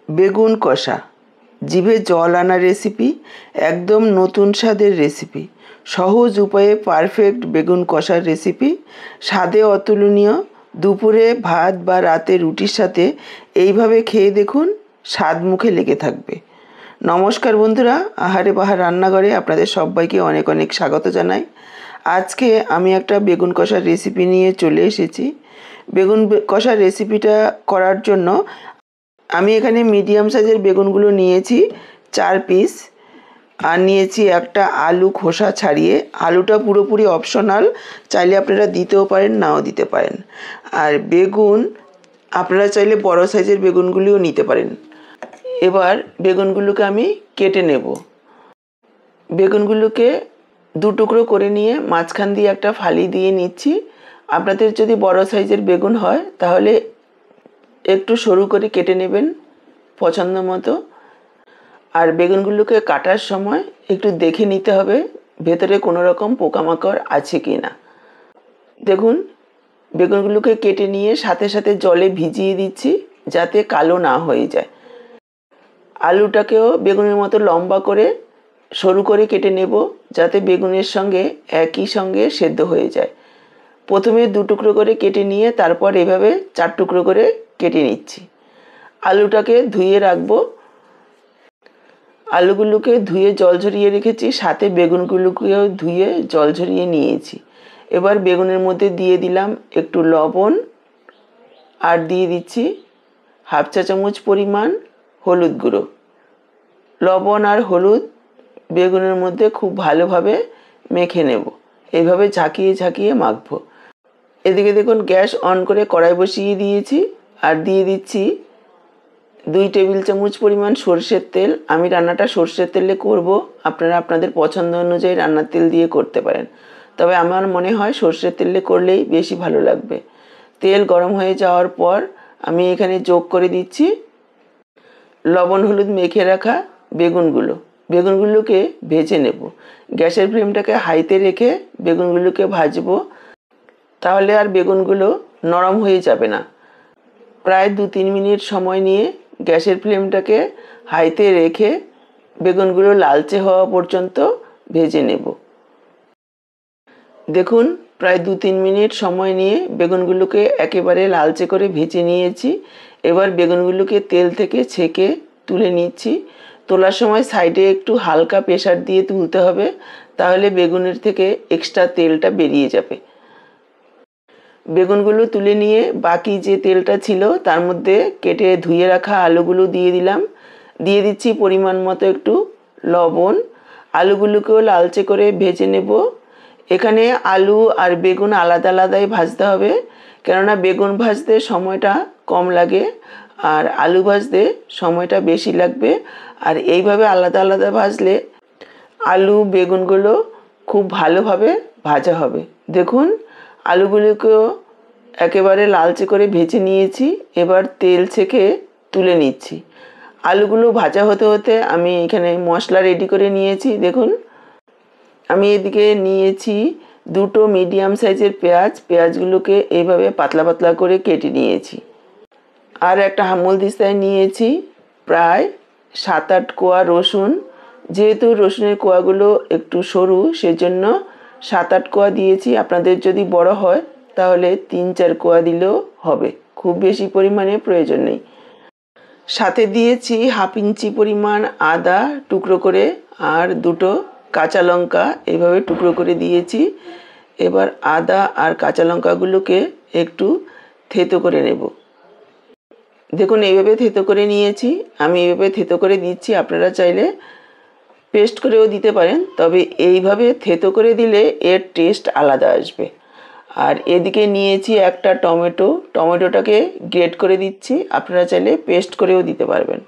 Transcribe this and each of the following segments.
বেগুন কষা, জিভে জল আনা রেসিপি, একদম নতুন স্বাদের রেসিপি, সহজ উপায়ে পারফেক্ট বেগুন কষার রেসিপি, স্বাদে অতুলনীয়। দুপুরে ভাত বা রাতে রুটির সাথে এইভাবে খেয়ে দেখুন, স্বাদ মুখে লেগে থাকবে। নমস্কার বন্ধুরা, আহারে বাহার রান্নাঘরে আপনাদের সবাইকে অনেক অনেক স্বাগত জানাই। আজকে আমি একটা বেগুন কষার রেসিপি নিয়ে চলে এসেছি। বেগুন কষার রেসিপিটা করার জন্য আমি এখানে মিডিয়াম সাইজের বেগুনগুলো নিয়েছি 4 পিস, আর নিয়েছি একটা আলু খোসা ছাড়িয়ে। আলুটা পুরোপুরি অপশনাল, চাইলে আপনারা দিতেও পারেন, নাও দিতে পারেন। আর বেগুন আপনারা চাইলে বড় সাইজের বেগুনগুলিও নিতে পারেন। এবার বেগুনগুলোকে আমি কেটে নেব। বেগুনগুলোকে 2 টুকরো করে নিয়ে মাঝখান দিয়ে একটা ফালি দিয়ে নিচ্ছি। আপনাদের যদি বড় সাইজের বেগুন হয় তাহলে একটু সরু করে কেটে নেবেন পছন্দ মতো। আর বেগুনগুলোকে কাটার সময় একটু দেখে নিতে হবে ভেতরে কোনো রকম পোকামাকড় আছে কি না। দেখুন, বেগুনগুলোকে কেটে নিয়ে সাথে সাথে জলে ভিজিয়ে দিচ্ছি যাতে কালো না হয়ে যায়। আলুটাকেও বেগুনের মতো লম্বা করে সরু করে কেটে নেব যাতে বেগুনের সঙ্গে একই সঙ্গে সেদ্ধ হয়ে যায়। প্রথমে 2 টুকরো করে কেটে নিয়ে তারপর এভাবে 4 টুকরো করে কেটে নিচ্ছি। আলুটাকে ধুয়ে রাখবো। আলুগুলোকে ধুয়ে জল ঝরিয়ে রেখেছি, সাথে বেগুনগুলোকেও ধুয়ে জল ঝরিয়ে নিয়েছি। এবার বেগুনের মধ্যে দিয়ে দিলাম একটু লবণ, আর দিয়ে দিচ্ছি 1/2 চা চামচ পরিমাণ হলুদ গুঁড়ো। লবণ আর হলুদ বেগুনের মধ্যে খুব ভালোভাবে মেখে নেব। এইভাবে ঝাঁকিয়ে ঝাঁকিয়ে মাখবো। এদিকে দেখুন, গ্যাস অন করে কড়াই বসিয়ে দিয়েছি, আর দিয়ে দিচ্ছি 2 টেবিল চামচ পরিমাণ সরষের তেল। আমি রান্নাটা সরষের তেলে করব, আপনারা আপনাদের পছন্দ অনুযায়ী রান্নার তেল দিয়ে করতে পারেন, তবে আমার মনে হয় সরষের তেলে করলেই বেশি ভালো লাগবে। তেল গরম হয়ে যাওয়ার পর আমি এখানে যোগ করে দিচ্ছি লবণ হলুদ মেখে রাখা বেগুনগুলোকে ভেজে নেব। গ্যাসের ফ্লেমটাকে হাইতে রেখে বেগুনগুলোকে ভাজবো, তাহলে আর বেগুনগুলো নরম হয়ে যাবে না। প্রায় 2-3 মিনিট সময় নিয়ে গ্যাসের ফ্লেমটাকে হাইতে রেখে বেগুনগুলো লালচে হওয়া পর্যন্ত ভেজে নেব। দেখুন, প্রায় 2-3 মিনিট সময় নিয়ে বেগুনগুলোকে একেবারে লালচে করে ভেজে নিয়েছি। এবার বেগুনগুলোকে তেল থেকে ছেঁকে তুলে নিচ্ছি। তোলার সময় সাইডে একটু হালকা প্রেসার দিয়ে তুলতে হবে, তাহলে বেগুনের থেকে এক্সট্রা তেলটা বেরিয়ে যাবে। বেগুনগুলো তুলে নিয়ে বাকি যে তেলটা ছিল তার মধ্যে কেটে ধুয়ে রাখা আলুগুলো দিয়ে দিলাম। দিয়ে দিচ্ছি পরিমাণ মতো একটু লবণ। আলুগুলোকেও লালচে করে ভেজে নেব। এখানে আলু আর বেগুন আলাদা আলাদাই ভাজতে হবে, কেননা বেগুন ভাজতে সময়টা কম লাগে আর আলু ভাজতে সময়টা বেশি লাগবে। আর এইভাবে আলাদা আলাদা ভাজলে আলু বেগুনগুলো খুব ভালোভাবে ভাজা হবে। দেখুন, আলুগুলোকেও একেবারে লালচে করে ভেজে নিয়েছি। এবার তেল ছেঁকে তুলে নিচ্ছি। আলুগুলো ভাজা হতে হতে আমি এখানে মশলা রেডি করে নিয়েছি। দেখুন, আমি এদিকে নিয়েছি 2টো মিডিয়াম সাইজের পেঁয়াজগুলোকে এইভাবে পাতলা পাতলা করে কেটে নিয়েছি। আর একটা হামলদিস্তায় নিয়েছি প্রায় 7-8 কোয়া রসুন। যেহেতু রসুনের কোয়াগুলো একটু সরু, সেজন্য 7-8 কোয়া দিয়েছি। আপনাদের যদি বড় হয় তাহলে 3-4 কোয়া দিলেও হবে, খুব বেশি পরিমাণে প্রয়োজন নেই। সাথে দিয়েছি 1/2 ইঞ্চি পরিমাণ আদা টুকরো করে, আর 2টো কাঁচা লঙ্কা এভাবে টুকরো করে দিয়েছি। এবার আদা আর কাঁচা লঙ্কাগুলোকে একটু থেতো করে নেব। দেখুন, এইভাবে থেতো করে নিয়েছি। আমি এইভাবে থেতো করে দিচ্ছি, আপনারা চাইলে পেস্ট করেও দিতে পারেন, তবে এইভাবে থেতো করে দিলে এর টেস্ট আলাদা আসবে। আর এদিকে নিয়েছি একটা টমেটোটাকে গ্রেট করে দিচ্ছি, আপনারা চাইলে পেস্ট করেও দিতে পারবেন।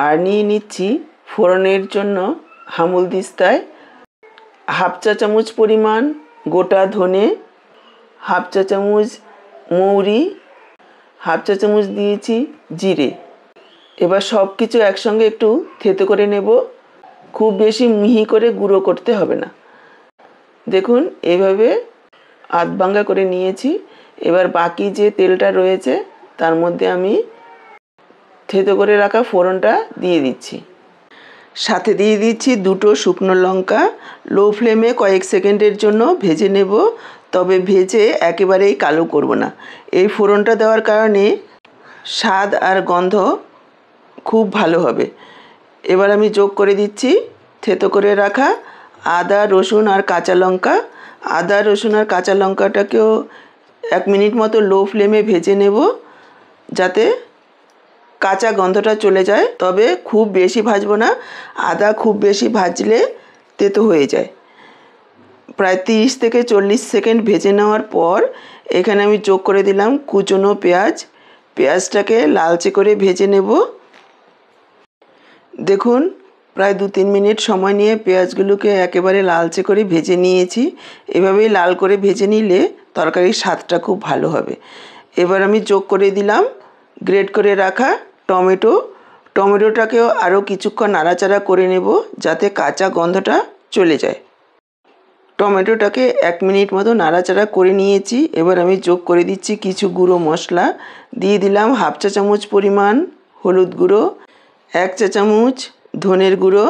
আর নিয়ে নিচ্ছি ফোড়নের জন্য হামলদিস্তায় 1/2 চা চামচ পরিমাণ গোটা ধনে, 1/2 চা চামচ মৌরি, 1/2 চা চামচ দিয়েছি জিরে। এবার সব কিছু একসঙ্গে একটু থেতো করে নেব, খুব বেশি মিহি করে গুঁড়ো করতে হবে না। দেখুন, এইভাবে আধভাঙ্গা করে নিয়েছি। এবার বাকি যে তেলটা রয়েছে তার মধ্যে আমি থেতো করে রাখা ফোড়নটা দিয়ে দিচ্ছি। সাথে দিয়ে দিচ্ছি 2টো শুকনো লঙ্কা। লো ফ্লেমে কয়েক সেকেন্ডের জন্য ভেজে নেব, তবে ভেজে একেবারেই কালো করব না। এই ফোড়নটা দেওয়ার কারণে স্বাদ আর গন্ধ খুব ভালো হবে। এবার আমি যোগ করে দিচ্ছি থেতো করে রাখা আদা, রসুন আর কাঁচা লঙ্কা। আদা, রসুন আর কাঁচা লঙ্কাটাকেও 1 মিনিট মতো লো ফ্লেমে ভেজে নেব, যাতে কাঁচা গন্ধটা চলে যায়। তবে খুব বেশি ভাজবো না, আদা খুব বেশি ভাজলে তেতো হয়ে যায়। প্রায় 30 থেকে 40 সেকেন্ড ভেজে নেওয়ার পর এখানে আমি যোগ করে দিলাম কুচনো পেঁয়াজ। পেঁয়াজটাকে লালচে করে ভেজে নেব। দেখুন, প্রায় 2-3 মিনিট সময় নিয়ে পেঁয়াজগুলোকে একেবারে লালচে করে ভেজে নিয়েছি। এভাবেই লাল করে ভেজে নিলে তরকারির স্বাদটা খুব ভালো হবে। এবার আমি যোগ করে দিলাম গ্রেট করে রাখা টমেটো। টমেটোটাকেও আরও কিছুক্ষণ নাড়াচাড়া করে নেব, যাতে কাঁচা গন্ধটা চলে যায়। টমেটোটাকে 1 মিনিট মতো নাড়াচাড়া করে নিয়েছি। এবার আমি যোগ করে দিচ্ছি কিছু গুঁড়ো মশলা। দিয়ে দিলাম 1/2 চা চামচ পরিমাণ হলুদ গুঁড়ো, 1 চা চামচ ধনের গুঁড়ো,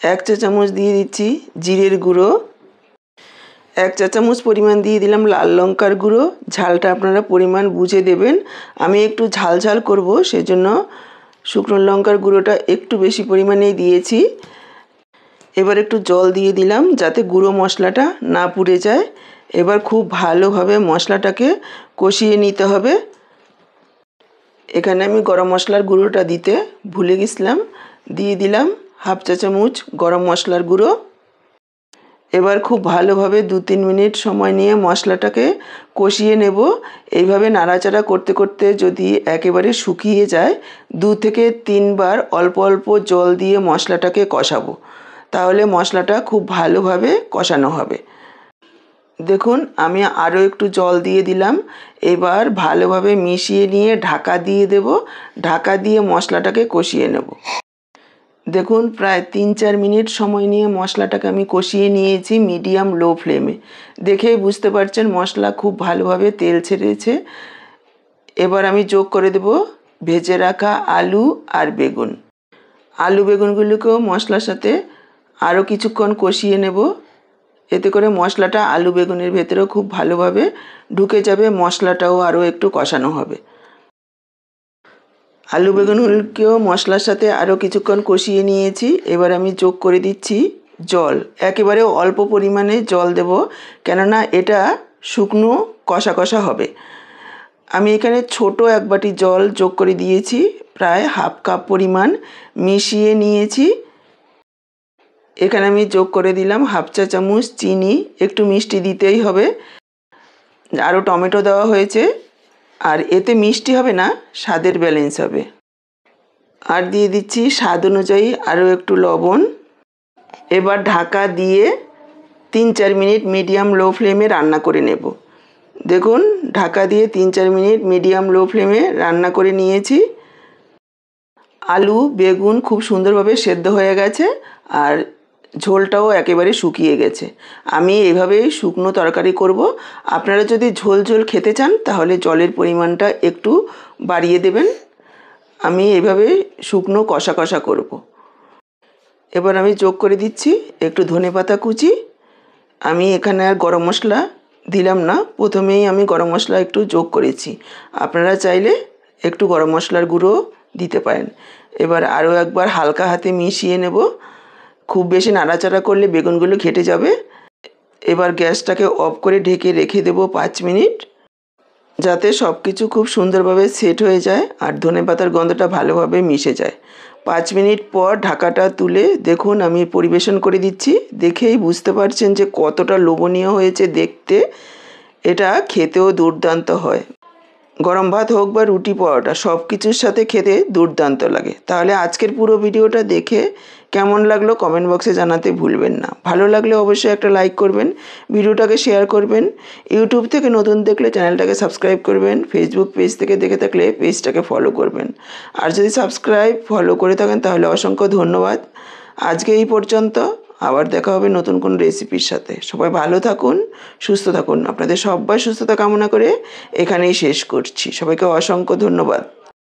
1 চা চামচ দিয়ে দিচ্ছি জিরের গুঁড়ো, 1 চা চামচ পরিমাণ দিয়ে দিলাম লাল লঙ্কার গুঁড়ো। ঝালটা আপনারা পরিমাণ বুঝে দেবেন। আমি একটু ঝাল ঝাল করব, সেজন্য শুকনো লঙ্কার গুঁড়োটা একটু বেশি পরিমাণেই দিয়েছি। এবার একটু জল দিয়ে দিলাম, যাতে গুঁড়ো মশলাটা না পুড়ে যায়। এবার খুব ভালোভাবে মশলাটাকে কষিয়ে নিতে হবে। এখানে আমি গরম মশলার গুঁড়োটা দিতে ভুলে গেছিলাম, দিয়ে দিলাম 1/2 চা চামচ গরম মশলার গুঁড়ো। এবার খুব ভালোভাবে 2-3 মিনিট সময় নিয়ে মশলাটাকে কষিয়ে নেব। এইভাবে নাড়াচাড়া করতে করতে যদি একেবারে শুকিয়ে যায়, 2 থেকে 3 বার অল্প অল্প জল দিয়ে মশলাটাকে কষাবো, তাহলে মশলাটা খুব ভালোভাবে কষানো হবে। দেখুন, আমি আরও একটু জল দিয়ে দিলাম। এবার ভালোভাবে মিশিয়ে নিয়ে ঢাকা দিয়ে দেব। ঢাকা দিয়ে মশলাটাকে কষিয়ে নেব। দেখুন, প্রায় 3-4 মিনিট সময় নিয়ে মশলাটাকে আমি কষিয়ে নিয়েছি মিডিয়াম লো ফ্লেমে। দেখেই বুঝতে পারছেন মশলা খুব ভালোভাবে তেল ছেড়েছে। এবার আমি যোগ করে দেব ভেজে রাখা আলু আর বেগুন। আলু বেগুনগুলোকেও মশলার সাথে আরও কিছুক্ষণ কষিয়ে নেব। এতে করে মশলাটা আলু বেগুনের ভেতরেও খুব ভালোভাবে ঢুকে যাবে, মশলাটাও আরও একটু কষানো হবে। আলু বেগুনগুলোকেও মশলার সাথে আরও কিছুক্ষণ কষিয়ে নিয়েছি। এবার আমি যোগ করে দিচ্ছি জল। একেবারে অল্প পরিমাণে জল দেব, কেননা এটা শুকনো কষা কষা হবে। আমি এখানে ছোট 1 বাটি জল যোগ করে দিয়েছি, প্রায় 1/2 কাপ পরিমাণ মিশিয়ে নিয়েছি। এখানে আমি যোগ করে দিলাম 1/2 চা চামচ চিনি। একটু মিষ্টি দিতেই হবে। আরও টমেটো দেওয়া হয়েছে, আর এতে মিষ্টি হবে না, স্বাদের ব্যালেন্স হবে। আর দিয়ে দিচ্ছি স্বাদ অনুযায়ী আরও একটু লবণ। এবার ঢাকা দিয়ে 3-4 মিনিট মিডিয়াম লো ফ্লেমে রান্না করে নেব। দেখুন, ঢাকা দিয়ে 3-4 মিনিট মিডিয়াম লো ফ্লেমে রান্না করে নিয়েছি। আলু বেগুন খুব সুন্দরভাবে সেদ্ধ হয়ে গেছে, আর ঝোলটাও একেবারে শুকিয়ে গেছে। আমি এভাবেই শুকনো তরকারি করব। আপনারা যদি ঝোল ঝোল খেতে চান, তাহলে জলের পরিমাণটা একটু বাড়িয়ে দেবেন। আমি এভাবে শুকনো কষা কষা করব। এবার আমি যোগ করে দিচ্ছি একটু ধনেপাতা কুচি। আমি এখানে আর গরম মশলা দিলাম না, প্রথমেই আমি গরম মশলা একটু যোগ করেছি। আপনারা চাইলে একটু গরম মশলার গুঁড়ো দিতে পারেন। এবার আরও একবার হালকা হাতে মিশিয়ে নেব। খুব বেশি নাড়াচাড়া করলে বেগুনগুলো ঘেটে যাবে। এবার গ্যাসটাকে অফ করে ঢেকে রেখে দেব 5 মিনিট, যাতে সব কিছু খুব সুন্দরভাবে সেট হয়ে যায় আর ধনেপাতার গন্ধটা ভালোভাবে মিশে যায়। 5 মিনিট পর ঢাকাটা তুলে দেখুন আমি পরিবেশন করে দিচ্ছি। দেখেই বুঝতে পারছেন যে কতটা লোভনীয় হয়েছে দেখতে। এটা খেতেও দুর্দান্ত হয়। গরম ভাত হোক বা রুটি পরোটা, সব কিছুর সাথে খেতে দুর্দান্ত লাগে। তাহলে আজকের পুরো ভিডিওটা দেখে কেমন লাগলো কমেন্ট বক্সে জানাতে ভুলবেন না। ভালো লাগলে অবশ্যই একটা লাইক করবেন, ভিডিওটাকে শেয়ার করবেন। ইউটিউব থেকে নতুন দেখলে চ্যানেলটাকে সাবস্ক্রাইব করবেন। ফেসবুক পেজ থেকে দেখে থাকলে পেজটাকে ফলো করবেন। আর যদি সাবস্ক্রাইব ফলো করে থাকেন তাহলে অসংখ্য ধন্যবাদ। আজকে এই পর্যন্ত, আবার দেখা হবে নতুন কোন রেসিপির সাথে। সবাই ভালো থাকুন, সুস্থ থাকুন। আপনাদের সবার সুস্থতা কামনা করে এখানেই শেষ করছি। সবাইকে অসংখ্য ধন্যবাদ।